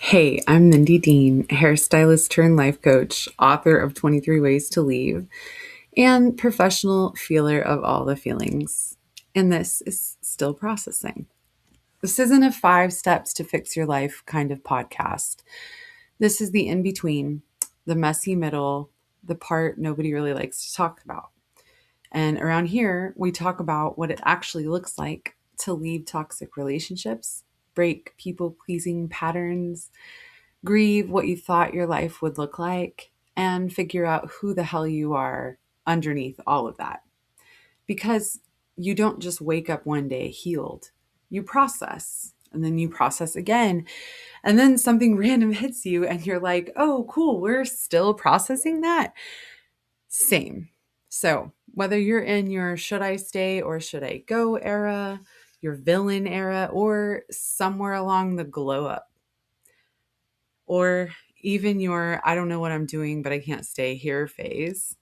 Hey, I'm Mindy Dean, hairstylist turned life coach, author of 23 Ways to Leave, and professional feeler of all the feelings. And this is Still Processing. This isn't a 5 steps to fix your life kind of podcast. This is the in between, the messy middle, the part nobody really likes to talk about. And around here, we talk about what it actually looks like to leave toxic relationships, break people pleasing patterns, grieve what you thought your life would look like, and figure out who the hell you are underneath all of that. Because you don't just wake up one day healed, you process. And then you process again. And then something random hits you, and you're like, oh, cool, we're still processing that. Same. So, whether you're in your should I stay or should I go era, your villain era, or somewhere along the glow up, or even your I don't know what I'm doing, but I can't stay here phase,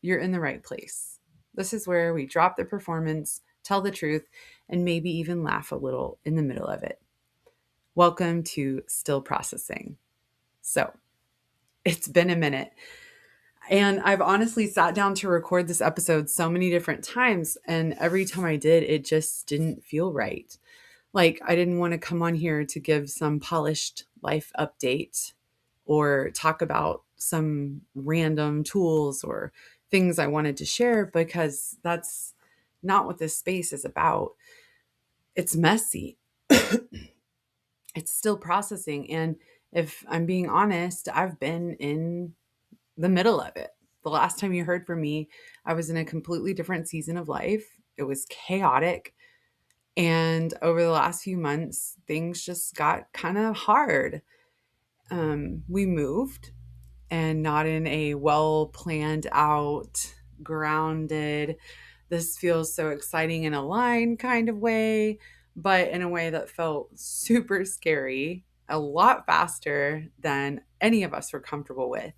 you're in the right place. This is where we drop the performance, tell the truth, and maybe even laugh a little in the middle of it. Welcome to Still Processing. So, it's been a minute. And I've honestly sat down to record this episode so many different times. And every time I did, it just didn't feel right. Like, I didn't want to come on here to give some polished life update or talk about some random tools or things I wanted to share, because that's not what this space is about. It's messy. It's still processing. And if I'm being honest, I've been in the middle of it. The last time you heard from me, I was in a completely different season of life. It was chaotic. And over the last few months, things just got kind of hard. We moved, and not in a well planned out, grounded, this feels so exciting and aligned kind of way, but in a way that felt super scary, a lot faster than any of us were comfortable with.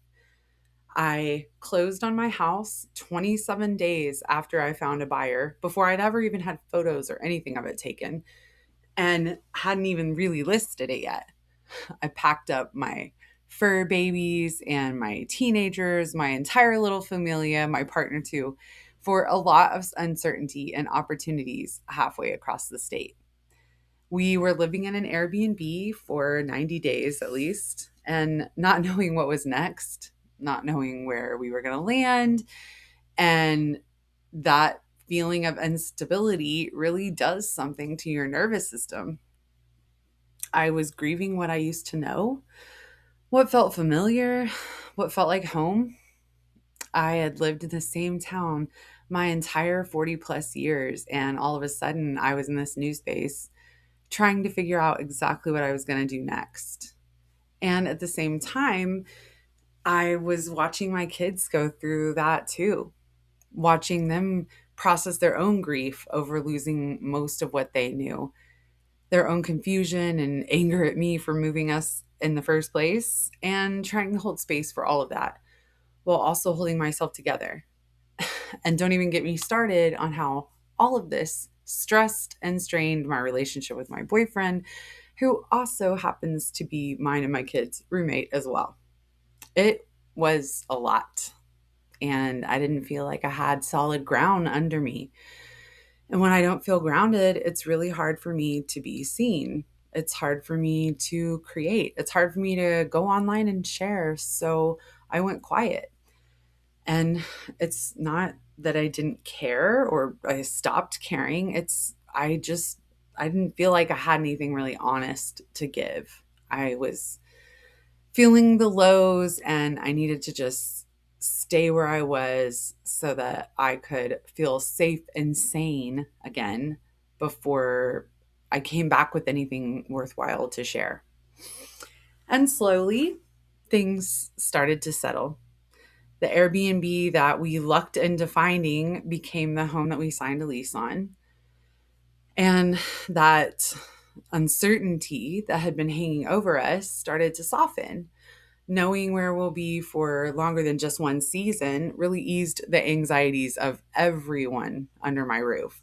I closed on my house 27 days after I found a buyer, before I'd ever even had photos or anything of it taken, and hadn't even really listed it yet. I packed up my fur babies and my teenagers, my entire little familia, my partner too, for a lot of uncertainty and opportunities halfway across the state. We were living in an Airbnb for 90 days at least, and not knowing what was next, not knowing where we were going to land. And that feeling of instability really does something to your nervous system. I was grieving what I used to know, what felt familiar, what felt like home. I had lived in the same town my entire 40 plus years, and all of a sudden I was in this new space trying to figure out exactly what I was going to do next. And at the same time, I was watching my kids go through that too, watching them process their own grief over losing most of what they knew, their own confusion and anger at me for moving us in the first place, and trying to hold space for all of that while also holding myself together. And don't even get me started on how all of this stressed and strained my relationship with my boyfriend, who also happens to be mine and my kids' roommate as well. It was a lot, and I didn't feel like I had solid ground under me. And when I don't feel grounded, it's really hard for me to be seen. It's hard for me to create. It's hard for me to go online and share. So I went quiet. And it's not that I didn't care or I stopped caring. I didn't feel like I had anything really honest to give. I was feeling the lows, and I needed to just stay where I was so that I could feel safe and sane again before I came back with anything worthwhile to share. And slowly, things started to settle. The Airbnb that we lucked into finding became the home that we signed a lease on. And that uncertainty that had been hanging over us started to soften. Knowing where we'll be for longer than just one season really eased the anxieties of everyone under my roof.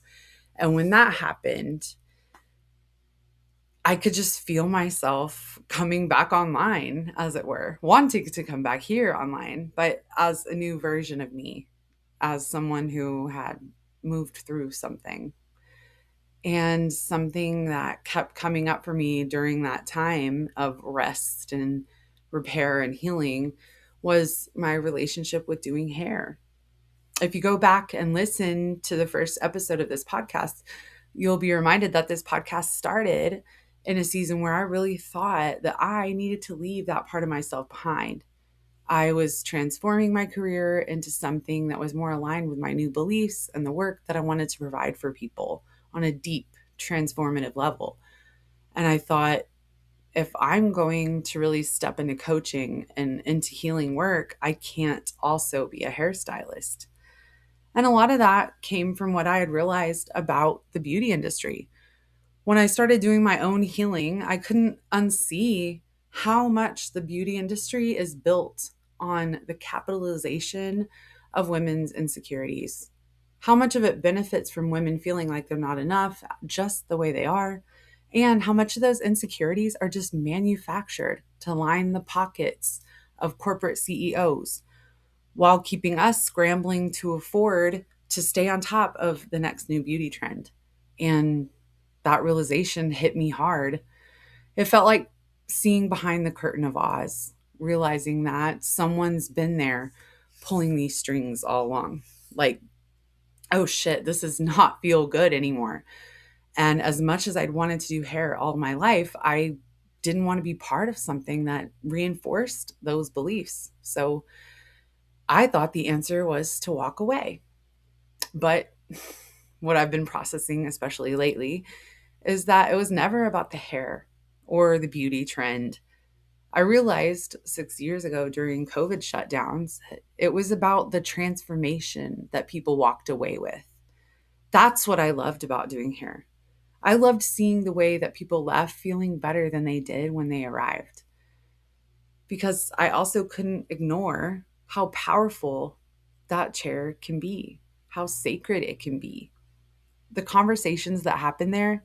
And when that happened, I could just feel myself coming back online, as it were, wanting to come back here online, but as a new version of me, as someone who had moved through something. And something that kept coming up for me during that time of rest and repair and healing was my relationship with doing hair. If you go back and listen to the first episode of this podcast, you'll be reminded that this podcast started in a season where I really thought that I needed to leave that part of myself behind. I was transforming my career into something that was more aligned with my new beliefs and the work that I wanted to provide for people on a deep, transformative level. And I thought, if I'm going to really step into coaching and into healing work, I can't also be a hairstylist. And a lot of that came from what I had realized about the beauty industry. When I started doing my own healing, I couldn't unsee how much the beauty industry is built on the capitalization of women's insecurities. How much of it benefits from women feeling like they're not enough just the way they are, and how much of those insecurities are just manufactured to line the pockets of corporate CEOs while keeping us scrambling to afford to stay on top of the next new beauty trend. And that realization hit me hard. It felt like seeing behind the curtain of Oz, realizing that someone's been there pulling these strings all along. Like, oh shit, this does not feel good anymore. And as much as I'd wanted to do hair all my life, I didn't want to be part of something that reinforced those beliefs. So I thought the answer was to walk away. But what I've been processing, especially lately, is that it was never about the hair or the beauty trend. I realized 6 years ago during COVID shutdowns, it was about the transformation that people walked away with. That's what I loved about doing hair. I loved seeing the way that people left feeling better than they did when they arrived. Because I also couldn't ignore how powerful that chair can be, how sacred it can be. The conversations that happen there,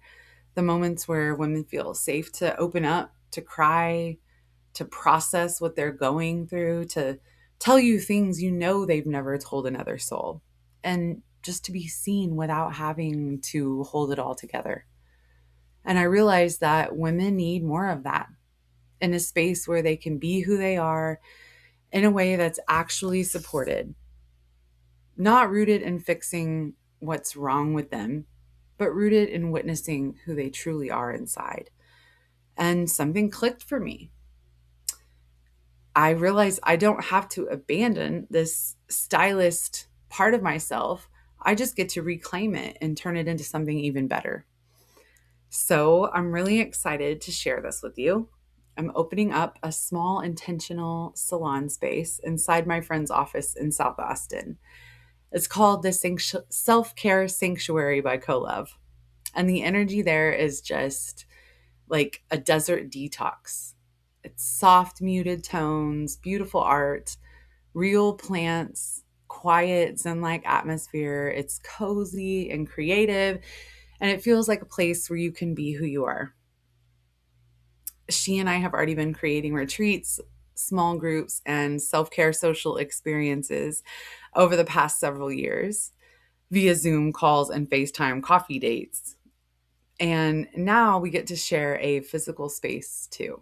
the moments where women feel safe to open up, to cry, to process what they're going through, to tell you things you know they've never told another soul, and just to be seen without having to hold it all together. And I realized that women need more of that in a space where they can be who they are in a way that's actually supported, not rooted in fixing what's wrong with them, but rooted in witnessing who they truly are inside. And something clicked for me. I realized I don't have to abandon this stylist part of myself. I just get to reclaim it and turn it into something even better. So I'm really excited to share this with you. I'm opening up a small intentional salon space inside my friend's office in South Austin. It's called the Self Care Sanctuary by CoLove. And the energy there is just like a desert detox. It's soft, muted tones, beautiful art, real plants, quiet, zen like atmosphere. It's cozy and creative, and it feels like a place where you can be who you are. She and I have already been creating retreats, small groups, and self care social experiences over the past several years via Zoom calls and FaceTime coffee dates. And now we get to share a physical space too.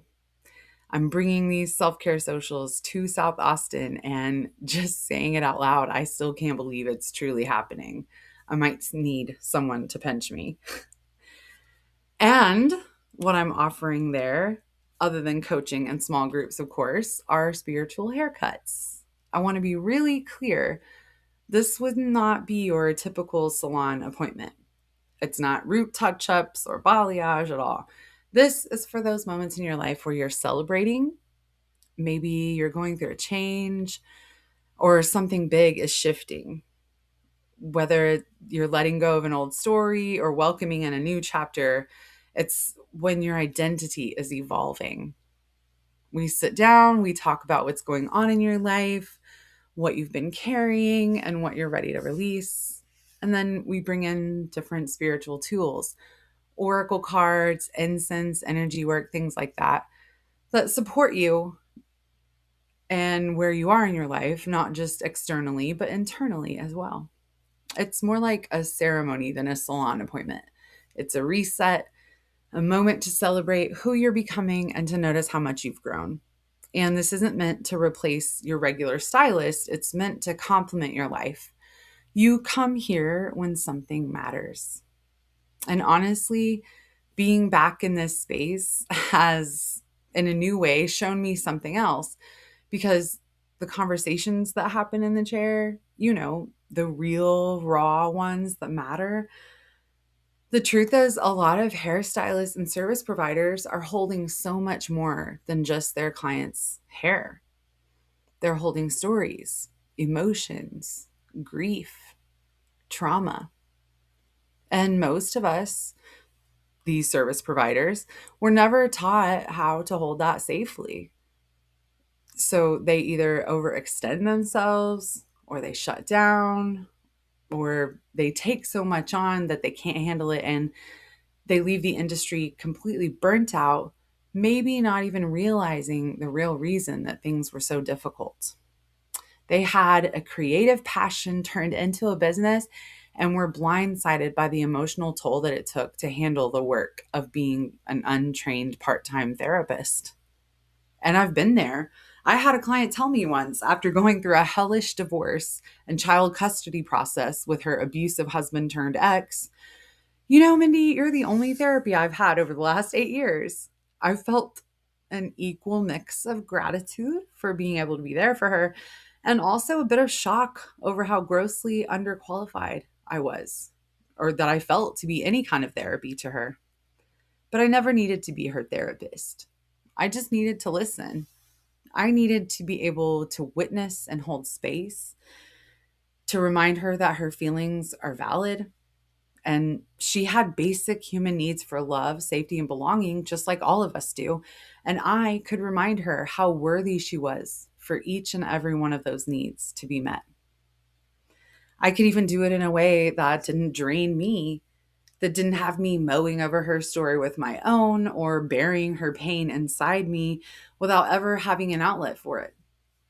I'm bringing these self care socials to South Austin, and just saying it out loud, I still can't believe it's truly happening. I might need someone to pinch me. And what I'm offering there, other than coaching and small groups, of course, are spiritual haircuts. I want to be really clear. This would not be your typical salon appointment. It's not root touch ups or balayage at all. This is for those moments in your life where you're celebrating. Maybe you're going through a change or something big is shifting. Whether you're letting go of an old story or welcoming in a new chapter, it's when your identity is evolving. We sit down, we talk about what's going on in your life, what you've been carrying, and what you're ready to release. And then we bring in different spiritual tools, oracle cards, incense, energy work, things like that support you and where you are in your life, not just externally, but internally as well. It's more like a ceremony than a salon appointment. It's a reset, a moment to celebrate who you're becoming and to notice how much you've grown. And this isn't meant to replace your regular stylist, it's meant to complement your life. You come here when something matters. And honestly, being back in this space has, in a new way, shown me something else because the conversations that happen in the chair, the real raw ones that matter. The truth is, a lot of hairstylists and service providers are holding so much more than just their clients' hair. They're holding stories, emotions, grief, trauma. And most of us, these service providers, were never taught how to hold that safely. So they either overextend themselves or they shut down or they take so much on that they can't handle it and they leave the industry completely burnt out, maybe not even realizing the real reason that things were so difficult. They had a creative passion turned into a business and were blindsided by the emotional toll that it took to handle the work of being an untrained part-time therapist. And I've been there. I had a client tell me once, after going through a hellish divorce and child custody process with her abusive husband turned ex, Mindy, you're the only therapy I've had over the last 8 years. I've felt an equal mix of gratitude for being able to be there for her and also a bit of shock over how grossly underqualified I was or that I felt to be any kind of therapy to her. But I never needed to be her therapist. I just needed to listen. I needed to be able to witness and hold space, to remind her that her feelings are valid and she had basic human needs for love, safety, and belonging, just like all of us do. And I could remind her how worthy she was for each and every one of those needs to be met. I could even do it in a way that didn't drain me, that didn't have me mowing over her story with my own or burying her pain inside me without ever having an outlet for it.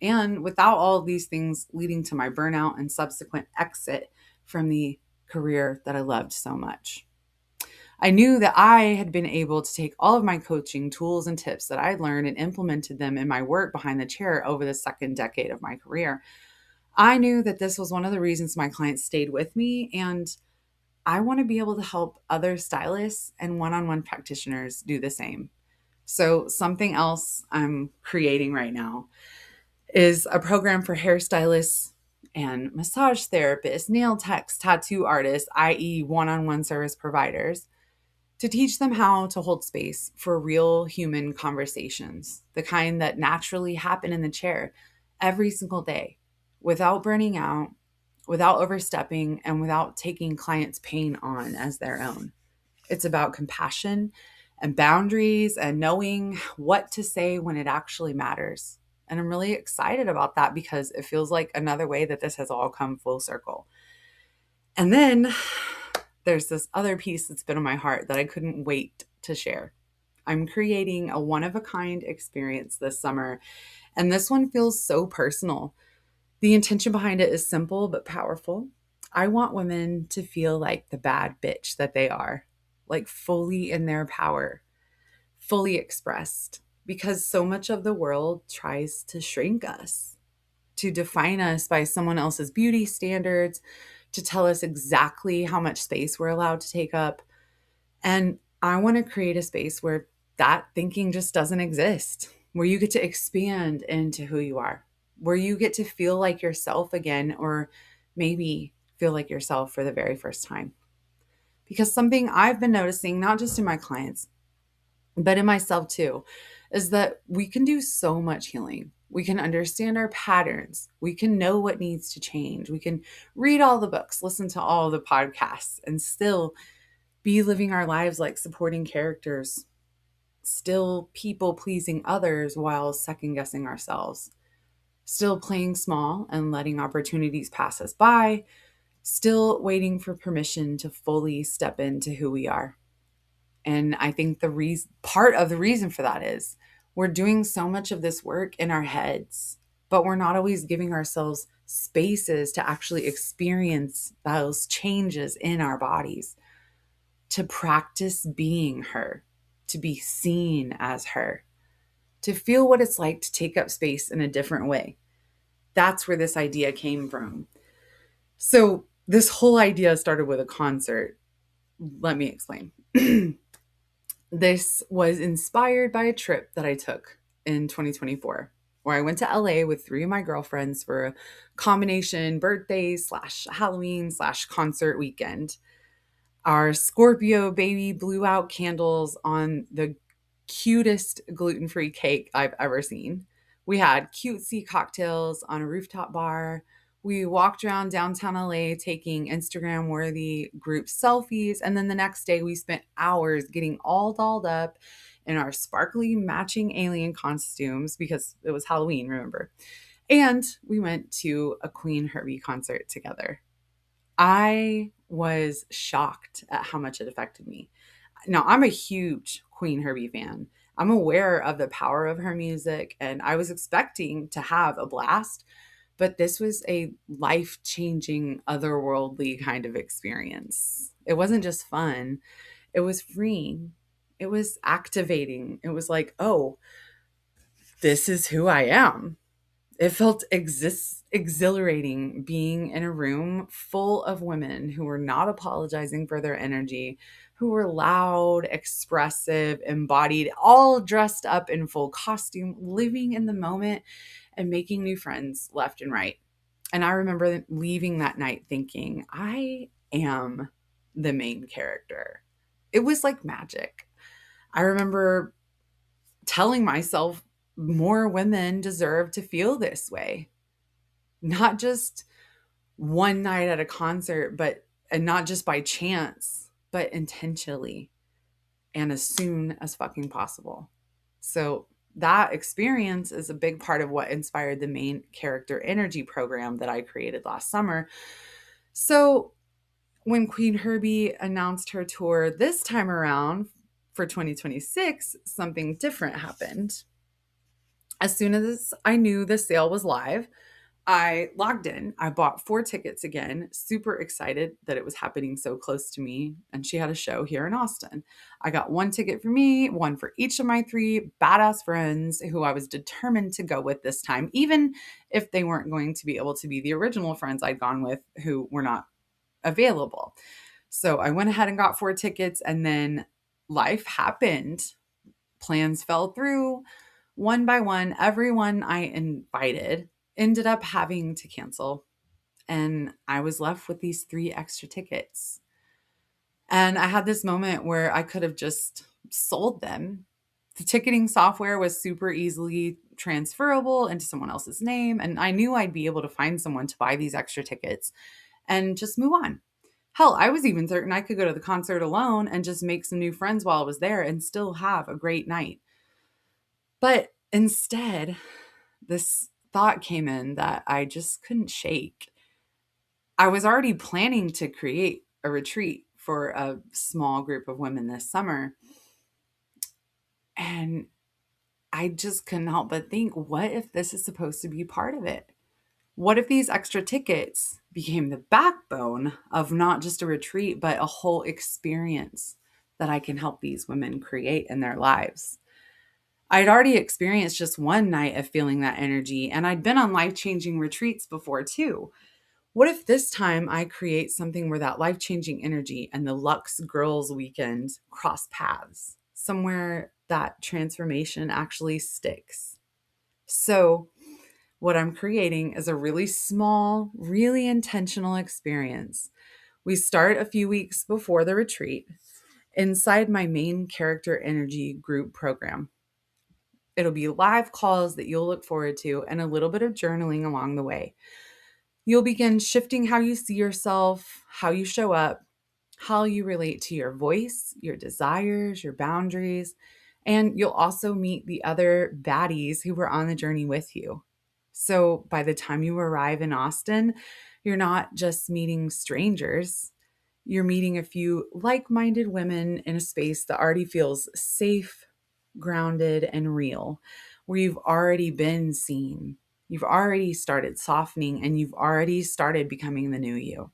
And without all of these things leading to my burnout and subsequent exit from the career that I loved so much. I knew that I had been able to take all of my coaching tools and tips that I'd learned and implemented them in my work behind the chair over the second decade of my career. I knew that this was one of the reasons my clients stayed with me, and I want to be able to help other stylists and one-on-one practitioners do the same. So something else I'm creating right now is a program for hairstylists and massage therapists, nail techs, tattoo artists, i.e., one-on-one service providers, to teach them how to hold space for real human conversations, the kind that naturally happen in the chair every single day without burning out, without overstepping, and without taking clients' pain on as their own. It's about compassion and boundaries and knowing what to say when it actually matters. And I'm really excited about that because it feels like another way that this has all come full circle. And then there's this other piece that's been on my heart that I couldn't wait to share. I'm creating a one-of-a-kind experience this summer, and this one feels so personal. The intention behind it is simple but powerful. I want women to feel like the bad bitch that they are, like fully in their power, fully expressed, because so much of the world tries to shrink us, to define us by someone else's beauty standards, to tell us exactly how much space we're allowed to take up. And I want to create a space where that thinking just doesn't exist, where you get to expand into who you are, where you get to feel like yourself again, or maybe feel like yourself for the very first time. Because something I've been noticing, not just in my clients, but in myself too, is that we can do so much healing. We can understand our patterns. We can know what needs to change. We can read all the books, listen to all the podcasts, and still be living our lives like supporting characters, still people pleasing others while second guessing ourselves, still playing small and letting opportunities pass us by, still waiting for permission to fully step into who we are. And I think part of the reason for that is we're doing so much of this work in our heads, but we're not always giving ourselves spaces to actually experience those changes in our bodies, to practice being her, to be seen as her, to feel what it's like to take up space in a different way. That's where this idea came from. So, this whole idea started with a concert. Let me explain. This was inspired by a trip that I took in 2024, where I went to LA with three of my girlfriends for a combination birthday slash Halloween slash concert weekend. Our Scorpio baby blew out candles on the cutest gluten-free cake I've ever seen. We had cutesy cocktails on a rooftop bar. We walked around downtown LA taking Instagram worthy group selfies. And then the next day, we spent hours getting all dolled up in our sparkly matching alien costumes because it was Halloween, remember? And we went to a Queen Herbie concert together. I was shocked at how much it affected me. Now, I'm a huge Queen Herbie fan. I'm aware of the power of her music, and I was expecting to have a blast, but this was a life changing, otherworldly kind of experience. It wasn't just fun, it was freeing, it was activating. It was like, oh, this is who I am. It felt exhilarating being in a room full of women who were not apologizing for their energy, who were loud, expressive, embodied, all dressed up in full costume, living in the moment and making new friends left and right. And I remember leaving that night thinking, I am the main character. It was like magic. I remember telling myself more women deserve to feel this way, not just one night at a concert, and not just by chance, but intentionally and as soon as fucking possible. So that experience is a big part of what inspired the main character energy program that I created last summer. So when Queen Herbie announced her tour this time around for 2026, something different happened. As soon as I knew the sale was live, I logged in. I bought 4 tickets again, super excited that it was happening so close to me. And she had a show here in Austin. I got 1 ticket for me, 1 for each of my 3 badass friends who I was determined to go with this time, even if they weren't going to be able to be the original friends I'd gone with who were not available. So I went ahead and got 4 tickets, and then life happened. Plans fell through. One by one, everyone I invited ended up having to cancel. And I was left with these 3 extra tickets. And I had this moment where I could have just sold them. The ticketing software was super easily transferable into someone else's name. And I knew I'd be able to find someone to buy these extra tickets and just move on. Hell, I was even certain I could go to the concert alone and just make some new friends while I was there and still have a great night. But instead, this thought came in that I just couldn't shake. I was already planning to create a retreat for a small group of women this summer. And I just couldn't help but think, what if this is supposed to be part of it? What if these extra tickets became the backbone of not just a retreat, but a whole experience that I can help these women create in their lives? I'd already experienced just one night of feeling that energy, and I'd been on life-changing retreats before too. What if this time I create something where that life-changing energy and the Lux Girls Weekend cross paths, somewhere that transformation actually sticks? So, what I'm creating is a really small, really intentional experience. We start a few weeks before the retreat inside my main character energy group program. It'll be live calls that you'll look forward to and a little bit of journaling along the way. You'll begin shifting how you see yourself, how you show up, how you relate to your voice, your desires, your boundaries, and you'll also meet the other baddies who were on the journey with you. So by the time you arrive in Austin, you're not just meeting strangers, You're meeting a few like minded women in a space that already feels safe, grounded, and real, where you've already been seen. You've already started softening and you've already started becoming the new you.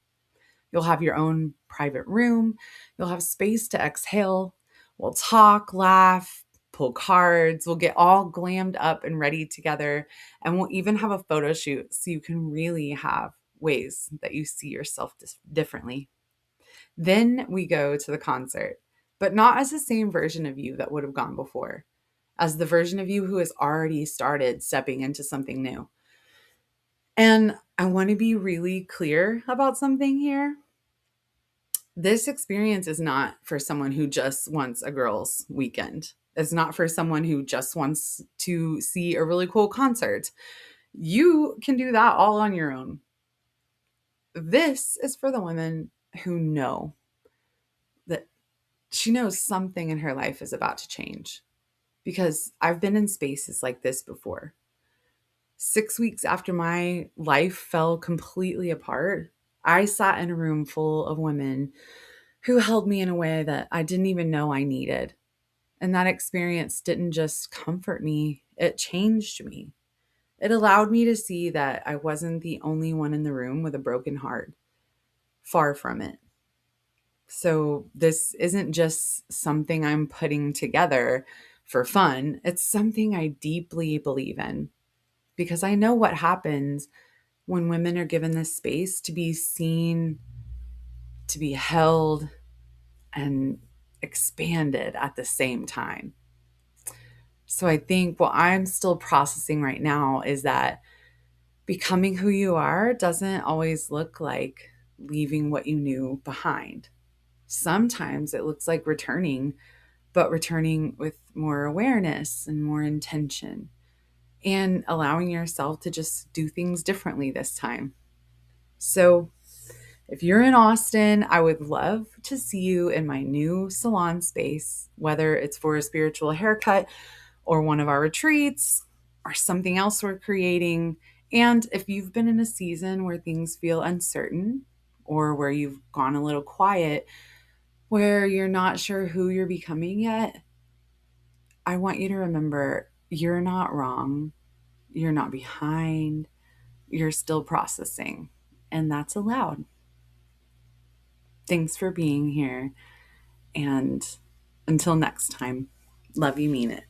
You'll have your own private room. You'll have space to exhale. We'll talk, laugh, pull cards. We'll get all glammed up and ready together. And we'll even have a photo shoot so you can really have ways that you see yourself differently. Then we go to the concert, but not as the same version of you that would have gone before, as the version of you who has already started stepping into something new. And I want to be really clear about something here. This experience is not for someone who just wants a girls' weekend. It's not for someone who just wants to see a really cool concert. You can do that all on your own. This is for the women who know that she knows something in her life is about to change. Because I've been in spaces like this before. 6 weeks after my life fell completely apart, I sat in a room full of women who held me in a way that I didn't even know I needed. And that experience didn't just comfort me, it changed me. It allowed me to see that I wasn't the only one in the room with a broken heart. Far from it. So, this isn't just something I'm putting together for fun. It's something I deeply believe in because I know what happens when women are given this space to be seen, to be held, and expanded at the same time. So I think what I'm still processing right now is that becoming who you are doesn't always look like leaving what you knew behind. Sometimes it looks like returning, but returning with more awareness and more intention and allowing yourself to just do things differently this time. So, if you're in Austin, I would love to see you in my new salon space, whether it's for a spiritual haircut or one of our retreats or something else we're creating. And if you've been in a season where things feel uncertain or where you've gone a little quiet, where you're not sure who you're becoming yet, I want you to remember you're not wrong. You're not behind. You're still processing, and that's allowed. Thanks for being here. And until next time, love you, mean it.